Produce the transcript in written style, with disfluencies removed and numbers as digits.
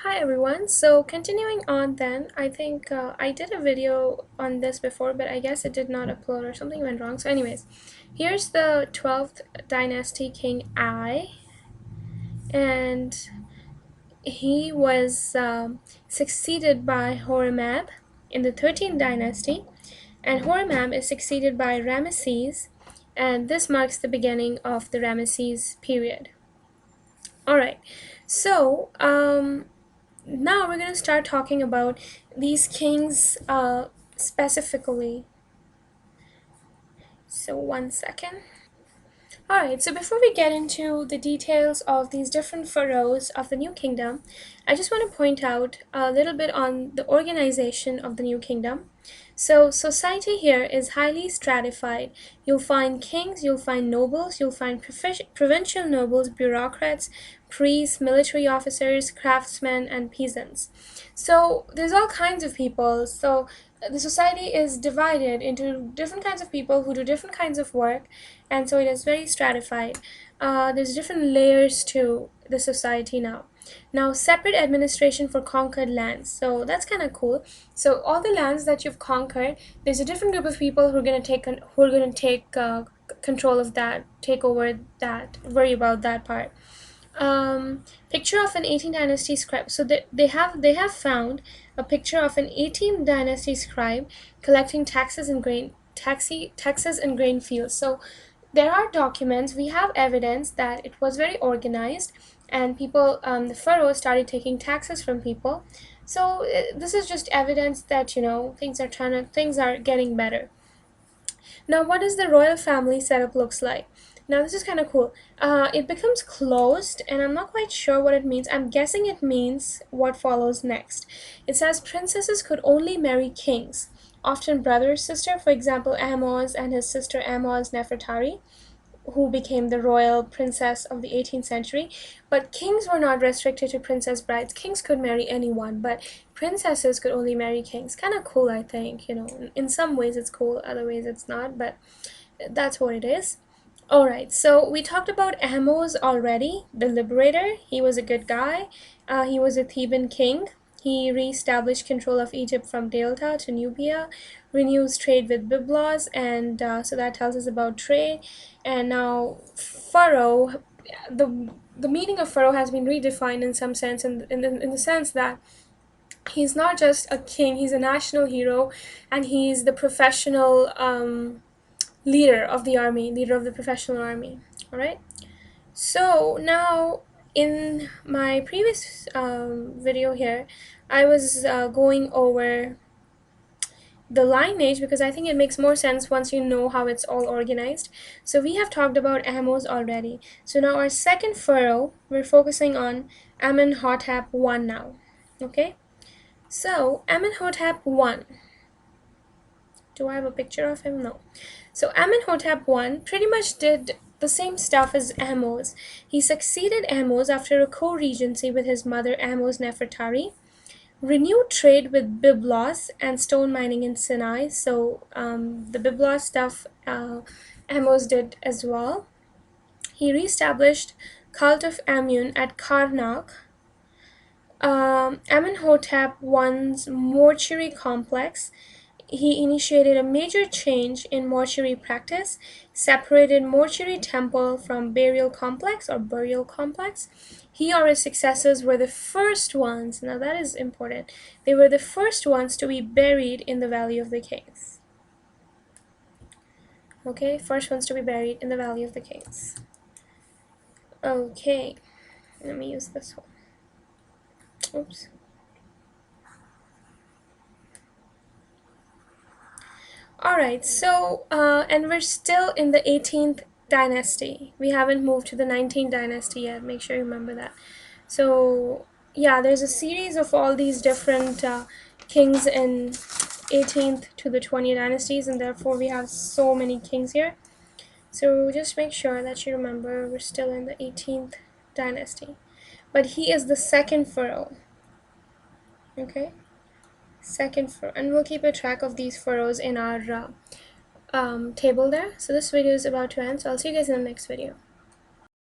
Hi everyone. So continuing on then, I think I did a video on this before, but I guess it did not upload or something went wrong. So anyways, here's the 12th dynasty king Ai, and he was succeeded by Horemheb in the 13th dynasty, and Horemheb is succeeded by Ramesses, and this marks the beginning of the Ramesses period. Alright, so now we're going to start talking about these kings specifically. So, one second. Alright, so before we get into the details of these different pharaohs of the New Kingdom, I just want to point out a little bit on the organization of the New Kingdom. So, society here is highly stratified. You'll find kings, you'll find nobles, you'll find provincial nobles, bureaucrats, priests, military officers, craftsmen, and peasants. So, there's all kinds of people. So, the society is divided into different kinds of people who do different kinds of work, and so it is very stratified. There's different layers to the society now. Now, separate administration for conquered lands. So that's kind of cool. So all the lands that you've conquered, there's a different group of people who are going to take control of that, take over that, worry about that part. Picture of an 18th dynasty scribe. So they have found a picture of an 18th dynasty scribe collecting taxes in grain fields. So there are documents. We have evidence that it was very organized, and people, the pharaohs started taking taxes from people. So this is just evidence that things are getting better. Now, what does the royal family setup looks like? Now, this is kind of cool. It becomes closed, and I'm not quite sure what it means. I'm guessing it means what follows next. It says princesses could only marry kings, often brother or sister. For example, Ahmose and his sister Ahmose Nefertari, who became the royal princess of the 18th century. But kings were not restricted to princess brides. Kings could marry anyone, but princesses could only marry kings. Kind of cool, I think. In some ways it's cool, other ways it's not, but that's what it is. Alright, so we talked about Ahmose already, the liberator. He was a good guy. He was a Theban king. He re-established control of Egypt from Delta to Nubia, renews trade with Byblos, and so that tells us about trade. And now Pharaoh, the meaning of Pharaoh has been redefined in some sense, in the sense that he's not just a king, he's a national hero, and he's the professional leader of the army, leader of the professional army. All right. So now, in my previous video here, I was going over the lineage because I think it makes more sense once you know how it's all organized. So we have talked about Ahmose already. So now our second pharaoh, we're focusing on Amenhotep I now. Okay. So Amenhotep I. Do I have a picture of him? No. So Amenhotep I pretty much did the same stuff as Ahmose. He succeeded Ahmose after a co-regency with his mother Ahmose Nefertari, renewed trade with Byblos and stone mining in Sinai. So the Byblos stuff Ahmose did as well. He reestablished cult of Amun at Karnak. Amenhotep I's mortuary complex. He initiated a major change in mortuary practice, separated mortuary temple from burial complex or burial complex. He or his successors were the first ones, now that is important, they were the first ones to be buried in the Valley of the Kings. Okay, first ones to be buried in the Valley of the Kings. Okay, let me use this one. Oops. Alright, so, and we're still in the 18th dynasty. We haven't moved to the 19th dynasty yet. Make sure you remember that. So, yeah, there's a series of all these different kings in 18th to the 20th dynasties, and therefore we have so many kings here. So just make sure that you remember we're still in the 18th dynasty. But he is the second pharaoh. Okay? Second pharaoh. And we'll keep a track of these pharaohs in our table there. So this video is about to end, so I'll see you guys in the next video.